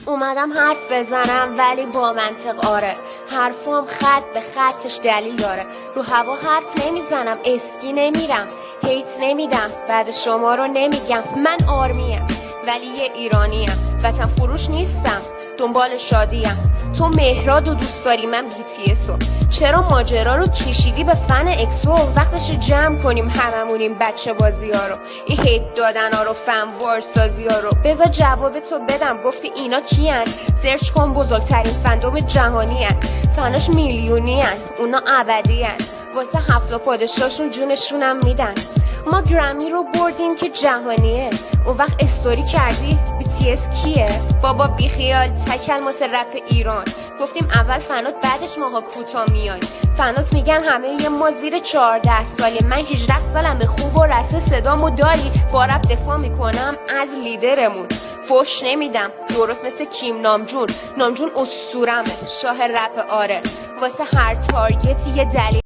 اومدم حرف بزنم ولی با منطق آره، حرفم خط به خطش دلیل داره. رو هوا حرف نمیزنم، اسکی نمیرم، هیت نمیدم، بعد شما رو نمیگم. من آرمیم ولی یه ایرانیم، وطن فروش نیستم، دنبال شادیم. تو مهراد و دوست داری، من BTSو. چرا ماجرا رو کشیدی به فن اکسو؟ وقتش جمع کنیم هممونیم بچه بازی ها رو، این هیت دادن ها رو، فن وار سازی ها رو. بذار جواب تو بدم، گفتی اینا کیان؟ سرچ کن، بزرگترین فندوم جهانی هن، فناش میلیونی هن، اونا ابدی هن، واسه 7 پادشاشون جونشونم میدن. ما گرمی رو بردیم که جهانیه، اون وقت استوری کردی BTS کیه؟ بابا بیخیال، تکل واسه رپ ایران. گفتیم اول فنات بعدش ماها کوتا میای. فنات میگن همه یه ما زیر 14 ساله. من 18 سالم، به خوب و رسه صدامو داری. با رپ دفاع میکنم از لیدرمون، فوش نمیدم درست مثل کیم نامجون. نامجون اسطورمه، شاه رپ آره، واسه هر تارگتی یه دلیل